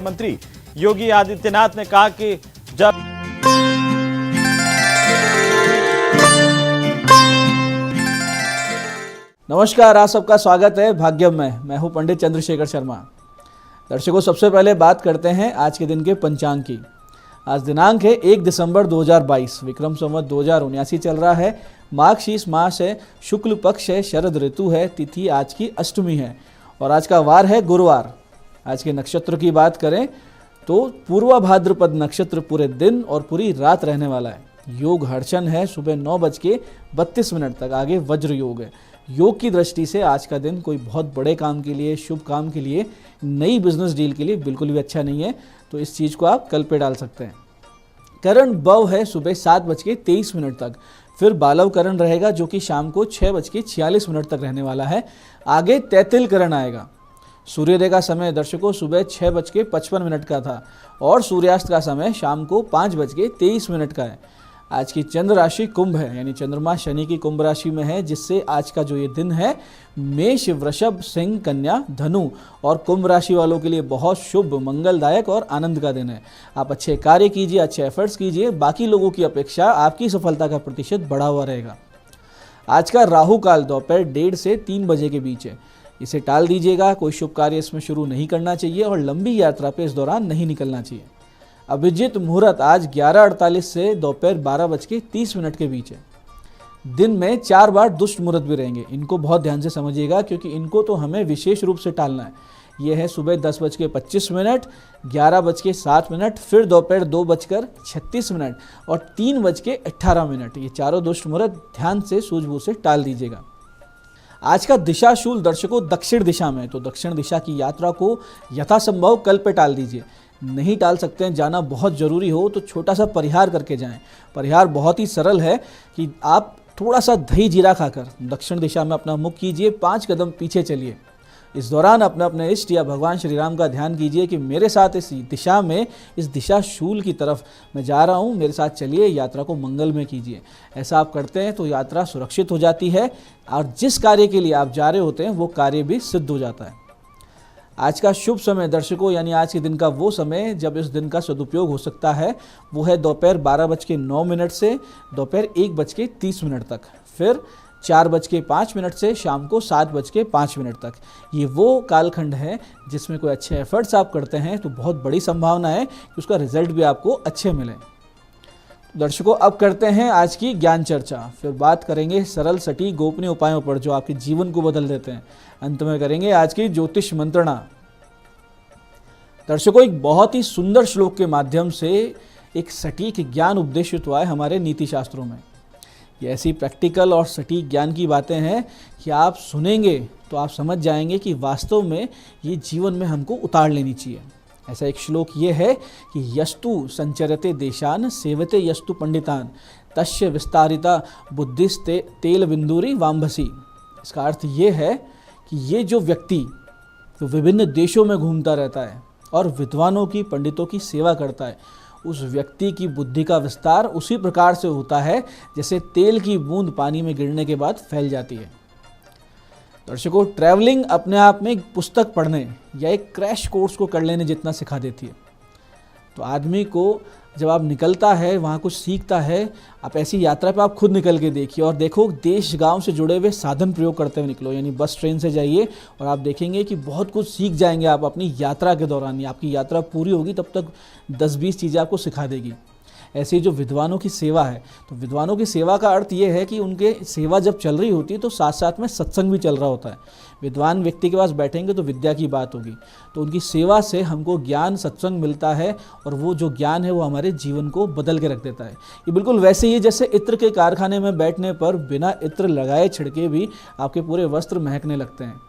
मंत्री योगी आदित्यनाथ ने कहा कि जब नमस्कार, आप सबका स्वागत है भाग्यम में। मैं हूं पंडित चंद्रशेखर शर्मा। दर्शकों, सबसे पहले बात करते हैं आज के दिन के पंचांग की। आज दिनांक है 1 दिसंबर 2022, विक्रम संवत 2079 चल रहा है। माघ शीष मास है, शुक्ल पक्ष है, शरद ऋतु है, तिथि आज की अष्टमी है और आज का वार है गुरुवार। आज के नक्षत्र की बात करें तो पूर्वा भाद्रपद नक्षत्र पूरे दिन और पूरी रात रहने वाला है। योग हर्षण है, सुबह 9:32 तक। आगे वज्र योग है। योग की दृष्टि से आज का दिन कोई बहुत बड़े काम के लिए, शुभ काम के लिए, नई बिजनेस डील के लिए बिल्कुल भी अच्छा नहीं है, तो इस चीज़ को आप कल पे डाल सकते हैं। करण बव है सुबह 7:23 तक। फिर बालव करण रहेगा जो कि शाम को 6:46 तक रहने वाला है। आगे तैतिल करण आएगा। सूर्योदय का समय दर्शकों सुबह 6:55 का था और सूर्यास्त का समय शाम को 5:23 का है। आज की चंद्र राशि कुंभ है, यानी चंद्रमा शनि की कुंभ राशि में है, जिससे आज का जो ये दिन है मेष, वृषभ, सिंह, कन्या, धनु और कुंभ राशि वालों के लिए बहुत शुभ, मंगलदायक और आनंद का दिन है। आप अच्छे कार्य कीजिए, अच्छे एफर्ट्स कीजिए, बाकी लोगों की अपेक्षा आपकी सफलता का प्रतिशत बढ़ा हुआ रहेगा। आज का राहु काल दोपहर 1:30 से 3 बजे के बीच है। इसे टाल दीजिएगा। कोई शुभ कार्य इसमें शुरू नहीं करना चाहिए और लंबी यात्रा पे इस दौरान नहीं निकलना चाहिए। अभिजित मुहूर्त आज 11:48 से दोपहर 12:30 के बीच है। दिन में 4 बार दुष्ट मुहूर्त भी रहेंगे। इनको बहुत ध्यान से समझिएगा क्योंकि इनको तो हमें विशेष रूप से टालना है। यह है सुबह 10:25, 11:07, फिर दोपहर 2:36 और 3:18। ये चारों दुष्ट मुहूर्त ध्यान से सूझबूझ से टाल दीजिएगा। आज का दिशाशूल दर्शकों दक्षिण दिशा में, तो दक्षिण दिशा की यात्रा को यथासंभव कल पे टाल दीजिए। नहीं टाल सकते हैं, जाना बहुत ज़रूरी हो तो छोटा सा परिहार करके जाएं। परिहार बहुत ही सरल है कि आप थोड़ा सा दही जीरा खाकर दक्षिण दिशा में अपना मुख कीजिए, 5 कदम पीछे चलिए। इस दौरान अपने इष्ट या भगवान श्री राम का ध्यान कीजिए कि मेरे साथ इस दिशा में, इस दिशा शूल की तरफ मैं जा रहा हूँ, मेरे साथ चलिए, यात्रा को मंगल में कीजिए। ऐसा आप करते हैं तो यात्रा सुरक्षित हो जाती है और जिस कार्य के लिए आप जा रहे होते हैं वो कार्य भी सिद्ध हो जाता है। आज का शुभ समय दर्शकों, यानी आज के दिन का वो समय जब इस दिन का सदुपयोग हो सकता है, वो है दोपहर 12:09 से दोपहर 1:30 तक। फिर 4:05 से शाम को 7:05 तक। ये वो कालखंड है जिसमें कोई अच्छे एफर्ट्स आप करते हैं तो बहुत बड़ी संभावना है कि उसका रिजल्ट भी आपको अच्छे मिले। दर्शकों, अब करते हैं आज की ज्ञान चर्चा। फिर बात करेंगे सरल, सटीक, गोपनीय उपायों पर जो आपके जीवन को बदल देते हैं। अंत में करेंगे आज की ज्योतिष मंत्रणा। दर्शकों, एक बहुत ही सुंदर श्लोक के माध्यम से एक सटीक ज्ञान उपदेशित हुआ है हमारे नीति शास्त्रों में। ये ऐसी प्रैक्टिकल और सटीक ज्ञान की बातें हैं कि आप सुनेंगे तो आप समझ जाएंगे कि वास्तव में ये जीवन में हमको उतार लेनी चाहिए। ऐसा एक श्लोक ये है कि यस्तु संचरते देशान सेवते यस्तु पंडितान तस्य विस्तारिता बुद्धिस्ते तेल बिंदुरी वाम्भसी। इसका अर्थ ये है कि ये जो व्यक्ति जो विभिन्न देशों में घूमता रहता है और विद्वानों की, पंडितों की सेवा करता है, उस व्यक्ति की बुद्धि का विस्तार उसी प्रकार से होता है जैसे तेल की बूंद पानी में गिरने के बाद फैल जाती है। दर्शकों, ट्रैवलिंग अपने आप में एक पुस्तक पढ़ने या एक क्रैश कोर्स को कर लेने जितना सिखा देती है। तो आदमी को जब आप निकलता है, वहाँ कुछ सीखता है। आप ऐसी यात्रा पे आप खुद निकल के देखिए और देखो देश गांव से जुड़े हुए साधन प्रयोग करते हुए निकलो, यानी बस ट्रेन से जाइए और आप देखेंगे कि बहुत कुछ सीख जाएंगे आप अपनी यात्रा के दौरान। आपकी यात्रा पूरी होगी तब तक 10-20 चीज़ें आपको सिखा देगी। ऐसे ही जो विद्वानों की सेवा है, तो विद्वानों की सेवा का अर्थ ये है कि उनके सेवा जब चल रही होती है तो साथ साथ में सत्संग भी चल रहा होता है। विद्वान व्यक्ति के पास बैठेंगे तो विद्या की बात होगी, तो उनकी सेवा से हमको ज्ञान, सत्संग मिलता है और वो जो ज्ञान है वो हमारे जीवन को बदल के रख देता है। ये बिल्कुल वैसे ही जैसे इत्र के कारखाने में बैठने पर बिना इत्र लगाए छिड़के भी आपके पूरे वस्त्र महकने लगते हैं।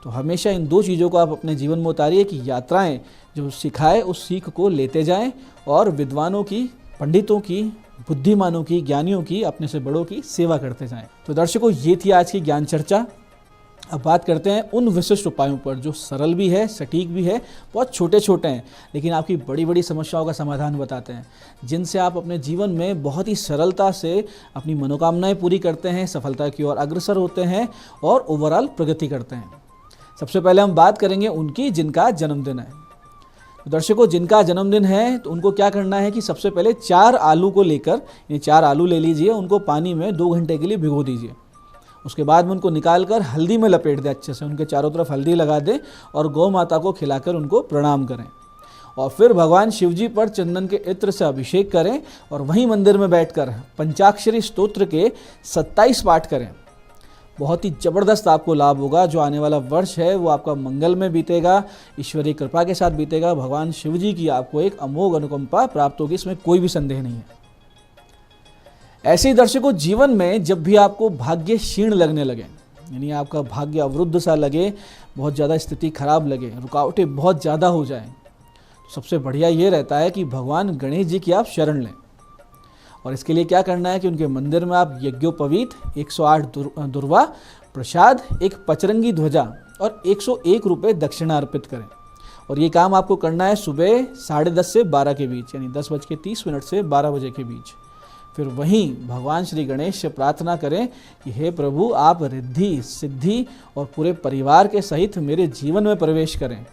तो हमेशा इन 2 चीज़ों को आप अपने जीवन में उतारिए कि यात्राएँ जो सिखाए उस सीख को लेते जाएँ और विद्वानों की, पंडितों की, बुद्धिमानों की, ज्ञानियों की, अपने से बड़ों की सेवा करते जाएं। तो दर्शकों, ये थी आज की ज्ञान चर्चा। अब बात करते हैं उन विशिष्ट उपायों पर जो सरल भी है, सटीक भी है, बहुत छोटे छोटे हैं लेकिन आपकी बड़ी बड़ी समस्याओं का समाधान बताते हैं, जिनसे आप अपने जीवन में बहुत ही सरलता से अपनी मनोकामनाएं पूरी करते हैं, सफलता की ओर अग्रसर होते हैं और ओवरऑल प्रगति करते हैं। सबसे पहले हम बात करेंगे उनकी जिनका जन्मदिन है। दर्शकों, जिनका जन्मदिन है तो उनको क्या करना है कि सबसे पहले 4 आलू को लेकर, ये 4 आलू ले लीजिए, उनको पानी में 2 घंटे के लिए भिगो दीजिए। उसके बाद में उनको निकाल कर हल्दी में लपेट दें, अच्छे से उनके चारों तरफ हल्दी लगा दें और गौ माता को खिलाकर उनको प्रणाम करें। और फिर भगवान शिव जी पर चंदन के इत्र से अभिषेक करें और वहीं मंदिर में बैठकर पंचाक्षरी स्तोत्र के 27 पाठ करें। बहुत ही ज़बरदस्त आपको लाभ होगा। जो आने वाला वर्ष है वो आपका मंगल में बीतेगा, ईश्वरीय कृपा के साथ बीतेगा। भगवान शिव जी की आपको एक अमोघ अनुकंपा प्राप्त होगी, इसमें कोई भी संदेह नहीं है। ऐसे ही दर्शकों, जीवन में जब भी आपको भाग्य क्षीण लगने लगे, यानी आपका भाग्य अवरुद्ध सा लगे, बहुत ज़्यादा स्थिति खराब लगे, रुकावटें बहुत ज़्यादा हो जाएं, तो सबसे बढ़िया ये रहता है कि भगवान गणेश जी की आप शरण लें। और इसके लिए क्या करना है कि उनके मंदिर में आप यज्ञोपवीत, 108 दुर्वा प्रसाद, एक पचरंगी ध्वजा और 101 रुपये दक्षिणा अर्पित करें। और ये काम आपको करना है सुबह 10:30 से 12 के बीच, यानी 10:30 से 12 बजे के बीच। फिर वहीं भगवान श्री गणेश से प्रार्थना करें कि हे प्रभु, आप रिद्धि सिद्धि और पूरे परिवार के सहित मेरे जीवन में प्रवेश करें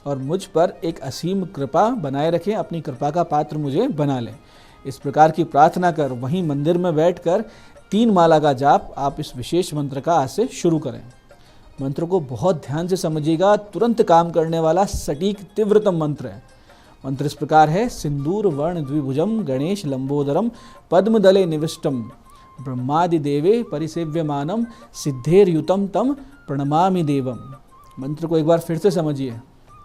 और मुझ पर एक असीम कृपा बनाए रखें, अपनी कृपा का पात्र मुझे बना लें। इस प्रकार की प्रार्थना कर वहीं मंदिर में बैठकर 3 माला का जाप आप इस विशेष मंत्र का आज से शुरू करें। मंत्र को बहुत ध्यान से समझिएगा, तुरंत काम करने वाला सटीक तीव्रतम मंत्र है। मंत्र इस प्रकार है: सिंदूर वर्ण द्विभुजम गणेश लंबोदरम पद्मदले निविष्टम ब्रह्मादि देवे परिसेव्यमानम सिद्धेर्युतम तम प्रणमामि देवम। मंत्र को एक बार फिर से समझिए,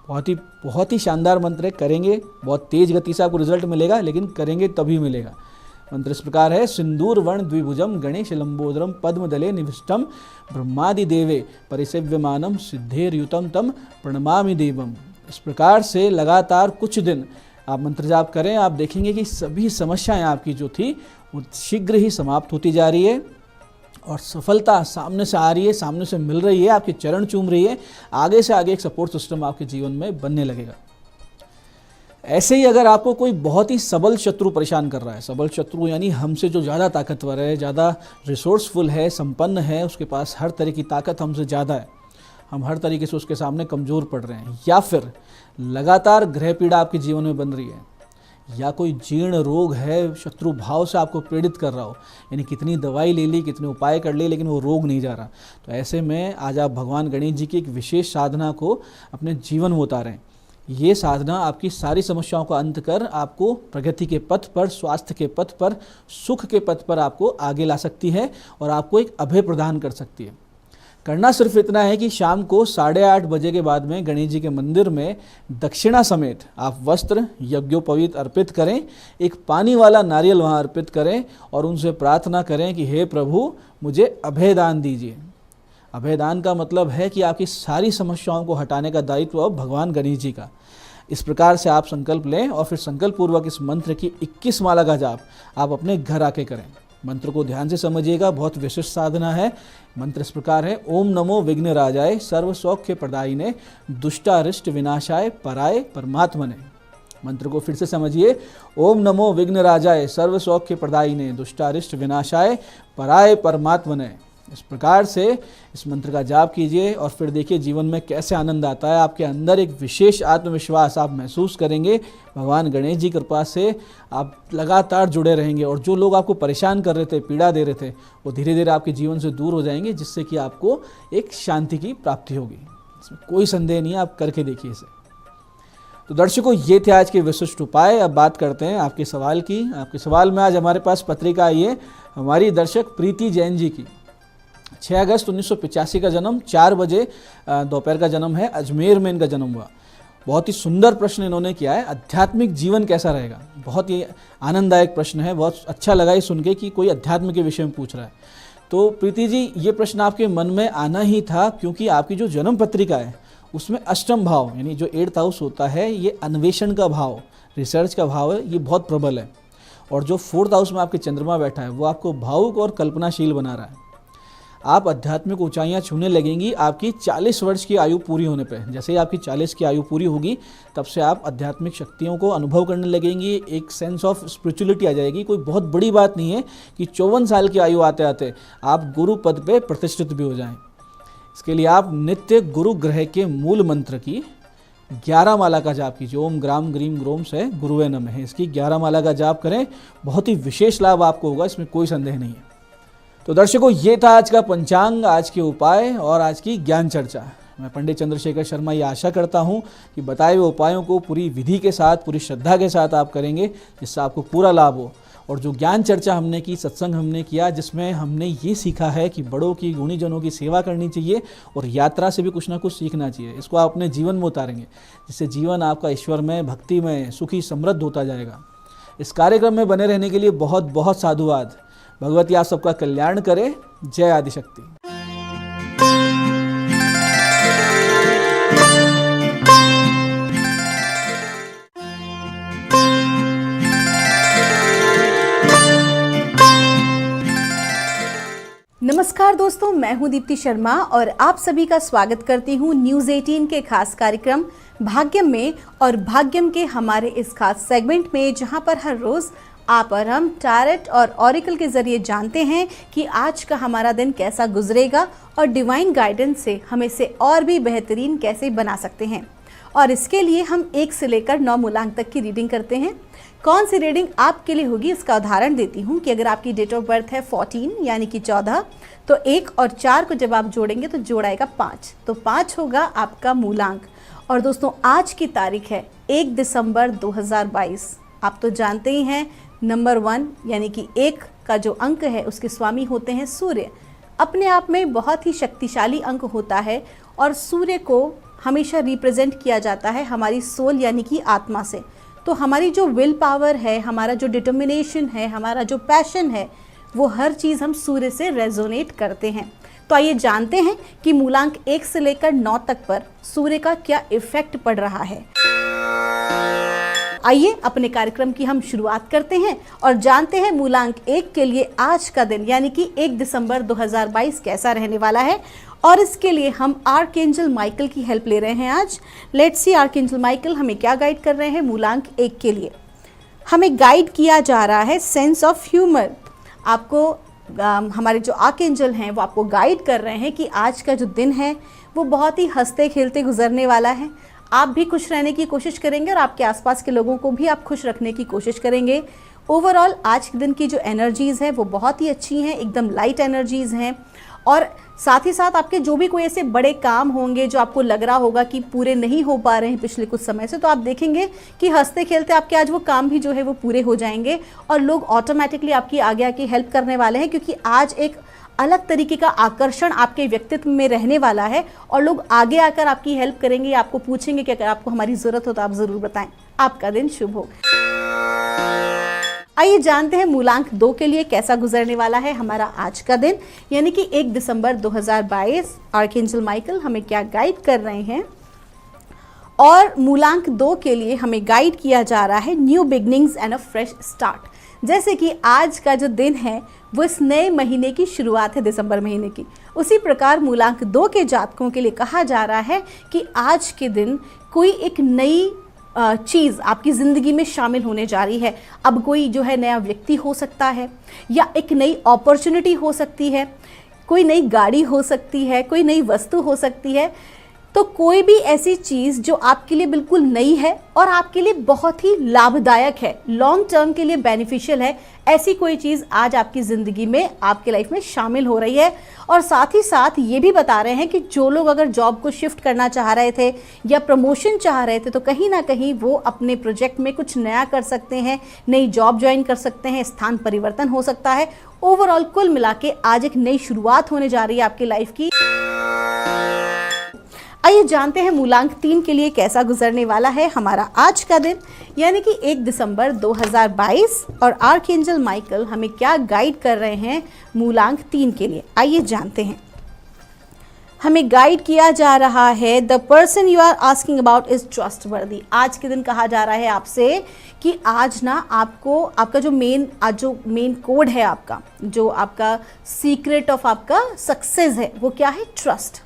बहुत ही शानदार मंत्र है। करेंगे, बहुत तेज गति से आपको रिजल्ट मिलेगा, लेकिन करेंगे तभी मिलेगा। मंत्र इस प्रकार है: सिंदूर वर्ण द्विभुजम गणेश लंबोदरम पद्मदले निविष्टम ब्रह्मादि देवे परिसेव्यमानम सिद्धेर्युतम तम प्रणमामि देवम। इस प्रकार से लगातार कुछ दिन आप मंत्र जाप करें, आप देखेंगे कि सभी समस्याएं आपकी जो थी वो शीघ्र ही समाप्त होती जा रही है और सफलता सामने से आ रही है, सामने से मिल रही है, आपके चरण चूम रही है। आगे से आगे एक सपोर्ट सिस्टम आपके जीवन में बनने लगेगा। ऐसे ही अगर आपको कोई बहुत ही सबल शत्रु परेशान कर रहा है, सबल शत्रु यानी हमसे जो ज़्यादा ताकतवर है, ज़्यादा रिसोर्सफुल है, संपन्न है, उसके पास हर तरह की ताकत हमसे ज़्यादा है, हम हर तरीके से उसके सामने कमज़ोर पड़ रहे हैं, या फिर लगातार ग्रह पीड़ा आपके जीवन में बन रही है, या कोई जीर्ण रोग है, शत्रु भाव से आपको पीड़ित कर रहा हो, यानी कितनी दवाई ले ली, कितने उपाय कर लिए, लेकिन वो रोग नहीं जा रहा, तो ऐसे में आज आप भगवान गणेश जी की एक विशेष साधना को अपने जीवन में उतारें। ये साधना आपकी सारी समस्याओं का अंत कर आपको प्रगति के पथ पर, स्वास्थ्य के पथ पर, सुख के पथ पर आपको आगे ला सकती है और आपको एक अभय प्रदान कर सकती है। करना सिर्फ इतना है कि शाम को 8:30 बजे के बाद में गणेश जी के मंदिर में दक्षिणा समेत आप वस्त्र यज्ञोपवीत अर्पित करें, एक पानी वाला नारियल वहाँ अर्पित करें और उनसे प्रार्थना करें कि हे प्रभु, मुझे अभयदान दीजिए। अभयदान का मतलब है कि आपकी सारी समस्याओं को हटाने का दायित्व अब भगवान गणेश जी का। इस प्रकार से आप संकल्प लें और फिर संकल्प पूर्वक इस मंत्र की 21 माला का जाप आप अपने घर आके करें। मंत्र को ध्यान से समझिएगा, बहुत विशिष्ट साधना है। मंत्र इस प्रकार है: ओम नमो विघ्न राजाय सर्व सौख्य प्रदायिने दुष्टारिष्ट विनाशाय पराय परमात्मने। मंत्र को फिर से समझिए: ओम नमो विघ्न राजाय सर्व सौख्य प्रदायिने दुष्टारिष्ट विनाशाय पराय परमात्मने। इस प्रकार से इस मंत्र का जाप कीजिए और फिर देखिए जीवन में कैसे आनंद आता है। आपके अंदर एक विशेष आत्मविश्वास आप महसूस करेंगे। भगवान गणेश जी की कृपा से आप लगातार जुड़े रहेंगे और जो लोग आपको परेशान कर रहे थे, पीड़ा दे रहे थे, वो धीरे धीरे आपके जीवन से दूर हो जाएंगे, जिससे कि आपको एक शांति की प्राप्ति होगी। इसमें कोई संदेह नहीं है, आप करके देखिए इसे। तो दर्शकों, ये थे आज के विशिष्ट उपाय। अब बात करते हैं आपके सवाल की। आपके सवाल में आज हमारे पास पत्रिका आई है हमारी दर्शक प्रीति जैन जी की। 6 अगस्त 1985 का जन्म, 4 बजे दोपहर का जन्म है, अजमेर में इनका जन्म हुआ। बहुत ही सुंदर प्रश्न इन्होंने किया है, आध्यात्मिक जीवन कैसा रहेगा। बहुत ही आनंददायक प्रश्न है, बहुत अच्छा लगा ये सुन के कि कोई अध्यात्म के विषय में पूछ रहा है। तो प्रीति जी, ये प्रश्न आपके मन में आना ही था क्योंकि आपकी जो जन्म पत्रिका है उसमें अष्टम भाव यानी जो 8th हाउस होता है, ये अन्वेषण का भाव, रिसर्च का भाव है, ये बहुत प्रबल है। और जो 4th हाउस में आपके चंद्रमा बैठा है वो आपको भावुक और कल्पनाशील बना रहा है। आप आध्यात्मिक ऊंचाइयां छूने लगेंगी आपकी 40 वर्ष की आयु पूरी होने पे। जैसे ही आपकी 40 की आयु पूरी होगी तब से आप आध्यात्मिक शक्तियों को अनुभव करने लगेंगी, एक सेंस ऑफ स्पिरिचुअलिटी आ जाएगी। कोई बहुत बड़ी बात नहीं है कि 54 साल की आयु आते आते आप गुरु पद पे प्रतिष्ठित भी हो जाएं। इसके लिए आप नित्य गुरु ग्रह के मूल मंत्र की 11 माला का जाप कीजिए। ओम ग्राम ग्रीम ग्रोम से गुरुवे नमः है, इसकी 11 माला का जाप करें, बहुत ही विशेष लाभ आपको होगा, इसमें कोई संदेह नहीं है। तो दर्शकों, ये था आज का पंचांग, आज के उपाय और आज की ज्ञान चर्चा। मैं पंडित चंद्रशेखर शर्मा ये आशा करता हूँ कि बताए हुए उपायों को पूरी विधि के साथ, पूरी श्रद्धा के साथ आप करेंगे, जिससे आपको पूरा लाभ हो। और जो ज्ञान चर्चा हमने की, सत्संग हमने किया, जिसमें हमने ये सीखा है कि बड़ों की, गुणीजनों की सेवा करनी चाहिए और यात्रा से भी कुछ ना कुछ सीखना चाहिए। इसको आप अपने जीवन में उतारेंगे, जिससे जीवन आपका ईश्वर में, भक्ति में, सुखी समृद्ध होता जाएगा। इस कार्यक्रम में बने रहने के लिए बहुत बहुत साधुवाद। भगवती आप सबका कल्याण करे। जय आदिशक्ति। नमस्कार दोस्तों, मैं हूं दीप्ति शर्मा और आप सभी का स्वागत करती हूं न्यूज़ 18 के खास कार्यक्रम भाग्यम में। और भाग्यम के हमारे इस खास सेगमेंट में, जहां पर हर रोज आप और हम टैरेट और ऑरिकल के जरिए जानते हैं कि आज का हमारा दिन कैसा गुजरेगा और डिवाइन गाइडेंस से हम इसे और भी बेहतरीन कैसे बना सकते हैं। और इसके लिए हम 1 से लेकर 9 मूलांक तक की रीडिंग करते हैं। कौन सी रीडिंग आपके लिए होगी, इसका उदाहरण देती हूँ कि अगर आपकी डेट ऑफ बर्थ है 14 यानी कि 14, तो 1 और 4 को जब आप जोड़ेंगे तो जोड़ आएगा 5, तो 5 होगा आपका मूलांक। और दोस्तों, आज की तारीख है 1 दिसंबर 2022। आप तो जानते ही हैं, नंबर 1 यानी कि 1 का जो अंक है उसके स्वामी होते हैं सूर्य। अपने आप में बहुत ही शक्तिशाली अंक होता है और सूर्य को हमेशा रिप्रेजेंट किया जाता है हमारी सोल यानी कि आत्मा से। तो हमारी जो विल पावर है, हमारा जो डिटर्मिनेशन है, हमारा जो पैशन है, वो हर चीज़ हम सूर्य से रेजोनेट करते हैं। तो आइए जानते हैं कि मूलांक 1 से लेकर 9 तक पर सूर्य का क्या इफेक्ट पड़ रहा है। आइए अपने कार्यक्रम की हम शुरुआत करते हैं और जानते हैं मूलांक 1 के लिए आज का दिन यानी कि 1 दिसंबर 2022 कैसा रहने वाला है। और इसके लिए हम आर्कएंजल माइकल की हेल्प ले रहे हैं आज। लेट्स सी आर्कएंजल माइकल हमें क्या गाइड कर रहे हैं मूलांक 1 के लिए। हमें गाइड किया जा रहा है सेंस ऑफ ह्यूमर। आपको हमारे जो आर्कएंजल हैं वो आपको गाइड कर रहे हैं कि आज का जो दिन है वो बहुत ही हंसते खेलते गुजरने वाला है। आप भी खुश रहने की कोशिश करेंगे और आपके आसपास के लोगों को भी आप खुश रखने की कोशिश करेंगे। ओवरऑल आज के दिन की जो एनर्जीज़ हैं वो बहुत ही अच्छी हैं, एकदम लाइट एनर्जीज़ हैं। और साथ ही साथ आपके जो भी कोई ऐसे बड़े काम होंगे जो आपको लग रहा होगा कि पूरे नहीं हो पा रहे हैं पिछले कुछ समय से, तो आप देखेंगे कि हंसते खेलते आपके आज वो काम भी जो है वो पूरे हो जाएंगे और लोग ऑटोमेटिकली आपकी आगे आके हेल्प करने वाले हैं, क्योंकि आज एक अलग तरीके का आकर्षण आपके व्यक्तित्व में रहने वाला है और लोग आगे आकर आपकी हेल्प करेंगे, आपको पूछेंगे कि अगर आपको हमारी ज़रूरत हो तो आप ज़रूर बताएं। आपका दिन शुभ हो। आइए जानते हैं मूलांक 2 के लिए कैसा गुजरने वाला है हमारा आज का दिन यानी कि 1 दिसंबर 2022। आर्कएंजल माइकल हमें क्या गाइड कर रहे हैं। और मूलांक 2 के लिए हमें गाइड किया जा रहा है new beginnings and a fresh start. जैसे कि आज का जो दिन है वो इस नए महीने की शुरुआत है, दिसंबर महीने की। उसी प्रकार मूलांक 2 के जातकों के लिए कहा जा रहा है कि आज के दिन कोई एक नई चीज़ आपकी ज़िंदगी में शामिल होने जा रही है। अब कोई जो है नया व्यक्ति हो सकता है या एक नई अपॉर्चुनिटी हो सकती है, कोई नई गाड़ी हो सकती है, कोई नई वस्तु हो सकती है। तो कोई भी ऐसी चीज़ जो आपके लिए बिल्कुल नई है और आपके लिए बहुत ही लाभदायक है, लॉन्ग टर्म के लिए बेनिफिशियल है, ऐसी कोई चीज़ आज आपकी ज़िंदगी में, आपकी लाइफ में शामिल हो रही है। और साथ ही साथ ये भी बता रहे हैं कि जो लोग अगर जॉब को शिफ्ट करना चाह रहे थे या प्रमोशन चाह रहे थे, तो कहीं ना कहीं वो अपने प्रोजेक्ट में कुछ नया कर सकते हैं, नई जॉब ज्वाइन कर सकते हैं, स्थान परिवर्तन हो सकता है। ओवरऑल कुल मिला के आज एक नई शुरुआत होने जा रही है आपकी लाइफ की। आइए जानते हैं मूलांक 3 के लिए कैसा गुजरने वाला है हमारा आज का दिन यानी कि 1 दिसंबर 2022। और आर्कएंजल माइकल हमें क्या गाइड कर रहे हैं मूलांक 3 के लिए, आइए जानते हैं। हमें गाइड किया जा रहा है the person you are asking about is trustworthy. आज के दिन कहा जा रहा है आपसे कि आज ना आपको आपका जो मेन कोड है, आपका जो आपका सीक्रेट ऑफ आपका सक्सेस है, वो क्या है? ट्रस्ट।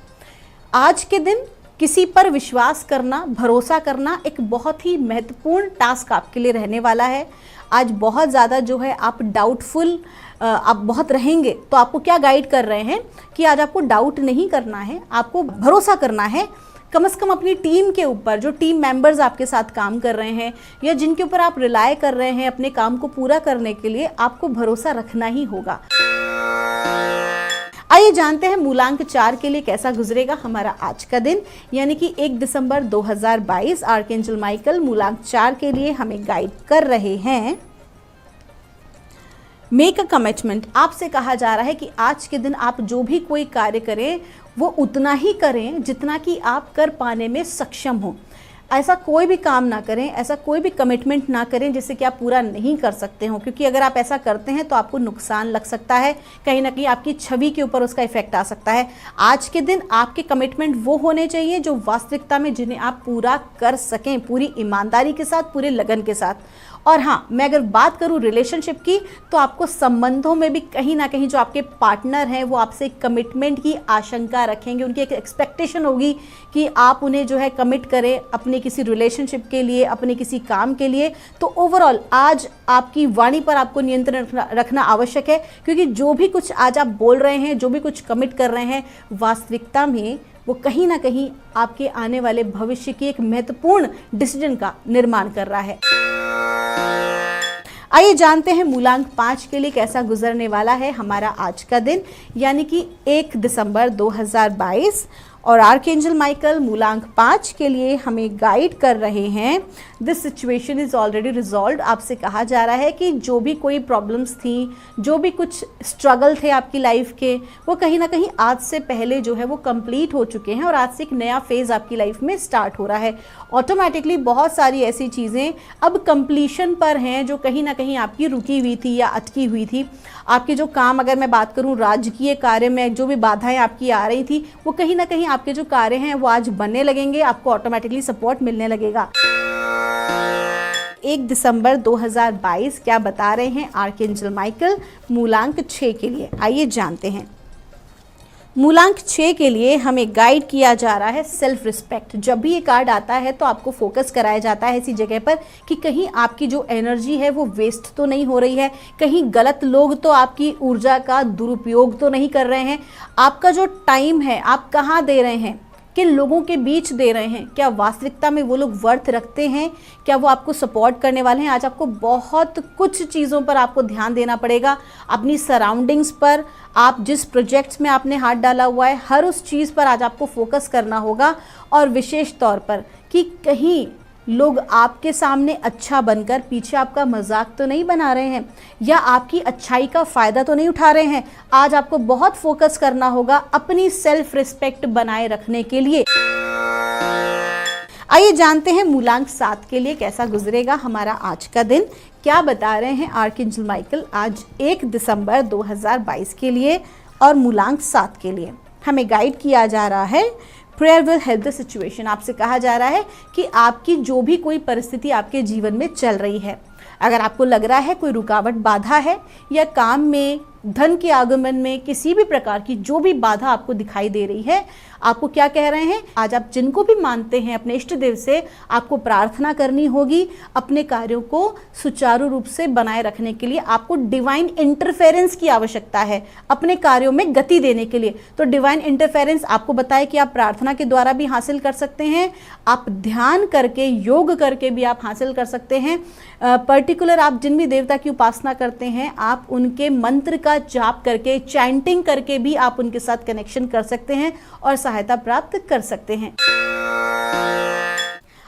आज के दिन किसी पर विश्वास करना, भरोसा करना एक बहुत ही महत्वपूर्ण टास्क आपके लिए रहने वाला है। आज बहुत ज़्यादा जो है आप डाउटफुल आप बहुत रहेंगे, तो आपको क्या गाइड कर रहे हैं कि आज आपको डाउट नहीं करना है, आपको भरोसा करना है। कम से कम अपनी टीम के ऊपर, जो टीम मेंबर्स आपके साथ काम कर रहे हैं या जिनके ऊपर आप रिलाय कर रहे हैं अपने काम को पूरा करने के लिए, आपको भरोसा रखना ही होगा। आइए जानते हैं मूलांक 4 के लिए कैसा गुजरेगा हमारा आज का दिन, यानी कि 1 दिसंबर 2022। आर्कएंजल माइकल मूलांक 4 के लिए हमें गाइड कर रहे हैं। मेक अ कमिटमेंट, आपसे कहा जा रहा है कि आज के दिन आप जो भी कोई कार्य करें वो उतना ही करें जितना कि आप कर पाने में सक्षम हो। ऐसा कोई भी काम ना करें, ऐसा कोई भी कमिटमेंट ना करें जिससे कि आप पूरा नहीं कर सकते हो, क्योंकि अगर आप ऐसा करते हैं तो आपको नुकसान लग सकता है, कहीं ना कहीं आपकी छवि के ऊपर उसका इफेक्ट आ सकता है। आज के दिन आपके कमिटमेंट वो होने चाहिए जो वास्तविकता में जिन्हें आप पूरा कर सकें, पूरी ईमानदारी के साथ, पूरे लगन के साथ। और हाँ, मैं अगर बात करूँ रिलेशनशिप की, तो आपको संबंधों में भी कहीं ना कहीं जो आपके पार्टनर हैं वो आपसे कमिटमेंट की आशंका रखेंगे, उनकी एक एक्सपेक्टेशन होगी कि आप उन्हें जो है कमिट करें अपने किसी रिलेशनशिप के लिए, अपने किसी काम के लिए। तो ओवरऑल आज आपकी वाणी पर आपको नियंत्रण रखना आवश्यक है, क्योंकि जो भी कुछ आज आप बोल रहे हैं, जो भी कुछ कमिट कर रहे हैं, वास्तविकता में वो कहीं ना कहीं आपके आने वाले भविष्य की एक महत्वपूर्ण डिसीजन का निर्माण कर रहा है। आइए जानते हैं मूलांक 5 के लिए कैसा गुजरने वाला है हमारा आज का दिन, यानी कि 1 दिसंबर 2022। और आर्कएंजल माइकल मूलांक 5 के लिए हमें गाइड कर रहे हैं। This situation is already resolved. आपसे कहा जा रहा है कि जो भी कोई प्रॉब्लम्स थी, जो भी कुछ स्ट्रगल थे आपकी लाइफ के, वो कहीं ना कहीं आज से पहले जो है वो कंप्लीट हो चुके हैं और आज से एक नया फेज़ आपकी लाइफ में स्टार्ट हो रहा है। ऑटोमेटिकली बहुत सारी ऐसी चीज़ें अब कंप्लीशन पर हैं जो कहीं ना कहीं आपकी रुकी हुई थी या अटकी हुई थी। आपके जो काम, अगर मैं बात करूं राजकीय कार्य में जो भी बाधाएं आपकी आ रही थी, वो कहीं ना कहीं आपके जो कार्य हैं वो आज बनने लगेंगे, आपको ऑटोमेटिकली सपोर्ट मिलने लगेगा। 1 दिसंबर 2022 क्या बता रहे हैं आर्कएंजल माइकल मूलांक 6 के लिए, आइए जानते हैं। मूलांक 6 के लिए हमें गाइड किया जा रहा है सेल्फ रिस्पेक्ट। जब भी ये कार्ड आता है तो आपको फोकस कराया जाता है ऐसी जगह पर कि कहीं आपकी जो एनर्जी है वो वेस्ट तो नहीं हो रही है, कहीं गलत लोग तो आपकी ऊर्जा का दुरुपयोग तो नहीं कर रहे हैं। आपका जो टाइम है आप कहाँ दे रहे हैं, किन लोगों के बीच दे रहे हैं, क्या वास्तविकता में वो लोग वर्थ रखते हैं, क्या वो आपको सपोर्ट करने वाले हैं। आज आपको बहुत कुछ चीज़ों पर आपको ध्यान देना पड़ेगा, अपनी सराउंडिंग्स पर, आप जिस प्रोजेक्ट्स में आपने हाथ डाला हुआ है हर उस चीज़ पर आज आपको फोकस करना होगा। और विशेष तौर पर कि कहीं लोग आपके सामने अच्छा बनकर पीछे आपका मजाक तो नहीं बना रहे हैं या आपकी अच्छाई का फ़ायदा तो नहीं उठा रहे हैं। आज आपको बहुत फोकस करना होगा अपनी सेल्फ रिस्पेक्ट बनाए रखने के लिए। आइए जानते हैं मूलांक 7 के लिए कैसा गुजरेगा हमारा आज का दिन, क्या बता रहे हैं आर्कएंजल माइकल आज 1 दिसंबर 2022 के लिए और मूलांक 7 के लिए। हमें गाइड किया जा रहा है prayer will help the situation. आपसे कहा जा रहा है कि आपकी जो भी कोई परिस्थिति आपके जीवन में चल रही है, अगर आपको लग रहा है कोई रुकावट बाधा है या काम में, धन के आगमन में, किसी भी प्रकार की जो भी बाधा आपको दिखाई दे रही है, आपको क्या कह रहे हैं, आज आप जिनको भी मानते हैं अपने इष्ट देव से आपको प्रार्थना करनी होगी। अपने कार्यों को सुचारू रूप से बनाए रखने के लिए आपको डिवाइन इंटरफेरेंस की आवश्यकता है अपने कार्यों में गति देने के लिए। तो डिवाइन इंटरफेरेंस आपको बताए कि आप प्रार्थना के द्वारा भी हासिल कर सकते हैं, आप ध्यान करके, योग करके भी आप हासिल कर सकते हैं। पर्टिकुलर आप जिन भी देवता की उपासना करते हैं आप उनके मंत्र का जाप करके, चैंटिंग करके भी आप उनके साथ कनेक्शन कर सकते हैं और सहायता प्राप्त कर सकते हैं।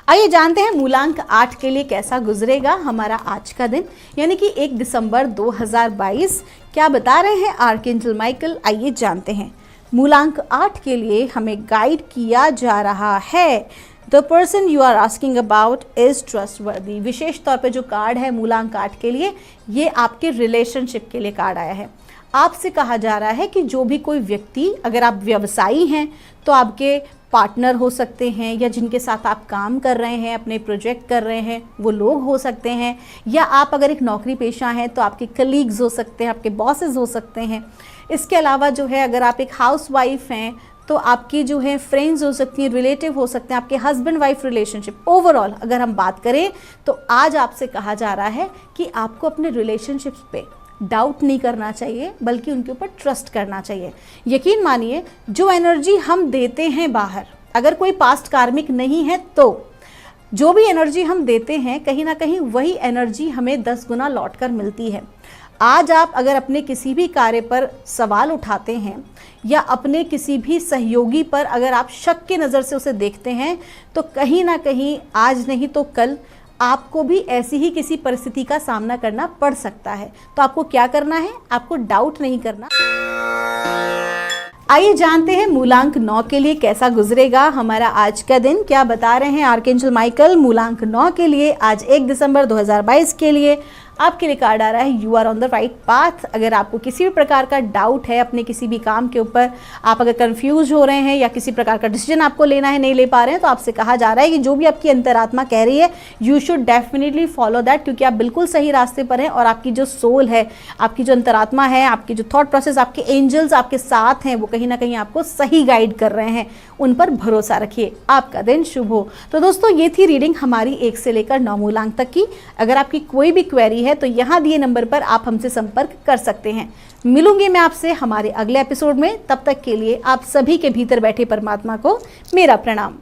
आइए जानते हैं मूलांक 8 के लिए कैसा गुजरेगा हमारा आज का दिन, यानी कि 1 दिसंबर 2022 क्या बता रहे हैं आर्कएंजल माइकल, आइए जानते हैं। मूलांक 8 के लिए हमें गाइड किया जा रहा है the person you are asking about is trustworthy. विशेष तौर पे जो कार्ड है मूलांक 8 के लिए, ये आपके रिलेशनशिप के लिए कार्ड आया है। आपसे कहा जा रहा है कि जो भी कोई व्यक्ति, अगर आप व्यवसायी हैं तो आपके पार्टनर हो सकते हैं या जिनके साथ आप काम कर रहे हैं, अपने प्रोजेक्ट कर रहे हैं, वो लोग हो सकते हैं, या आप अगर एक नौकरी पेशा हैं तो आपके कलीग्स हो सकते हैं, आपके बॉसेस हो सकते हैं। इसके अलावा जो है अगर आप एक हाउसवाइफ हैं तो आपकी जो है फ्रेंड्स हो सकती हैं, रिलेटिव हो सकते हैं, आपके हस्बैंड वाइफ रिलेशनशिप। ओवरऑल अगर हम बात करें तो आज आपसे कहा जा रहा है कि आपको अपने रिलेशनशिप्स पे डाउट नहीं करना चाहिए, बल्कि उनके ऊपर ट्रस्ट करना चाहिए। यकीन मानिए, जो एनर्जी हम देते हैं बाहर, अगर कोई पास्ट कार्मिक नहीं है तो जो भी एनर्जी हम देते हैं कहीं ना कहीं वही एनर्जी हमें 10 गुना लौट कर मिलती है। आज आप अगर अपने किसी भी कार्य पर सवाल उठाते हैं या अपने किसी भी सहयोगी पर अगर आप शक की नज़र से उसे देखते हैं तो कहीं ना कहीं आज नहीं तो कल आपको भी ऐसी ही किसी परिस्थिति का सामना करना पड़ सकता है। तो आपको क्या करना है? आपको डाउट नहीं करना। आइए जानते हैं मूलांक 9 के लिए कैसा गुजरेगा हमारा आज का दिन। क्या बता रहे हैं आर्कएंजल माइकल मूलांक 9 के लिए आज 1 दिसंबर 2022 के लिए। आपके लिए कार्ड आ रहा है you are on the right path. अगर आपको किसी भी प्रकार का डाउट है अपने किसी भी काम के ऊपर, आप अगर कंफ्यूज हो रहे हैं या किसी प्रकार का डिसीजन आपको लेना है, नहीं ले पा रहे हैं, तो आपसे कहा जा रहा है कि जो भी आपकी अंतरात्मा कह रही है you should definitely follow that, क्योंकि आप बिल्कुल सही रास्ते पर हैं और आपकी जो सोल है, आपकी जो अंतरात्मा है, आपकी जो थॉट प्रोसेस, आपके एंजल्स आपके साथ हैं, वो कहीं ना कहीं आपको सही गाइड कर रहे हैं। उन पर भरोसा रखिए। आपका दिन शुभ हो। तो दोस्तों ये थी रीडिंग हमारी 1 से लेकर 9 मूलांक तक की। अगर आपकी कोई भी क्वेरी है तो यहाँ दिए नंबर पर आप हमसे संपर्क कर सकते हैं। मिलूंगी मैं आपसे हमारे अगले एपिसोड में। तब तक के लिए आप सभी के भीतर बैठे परमात्मा को मेरा प्रणाम।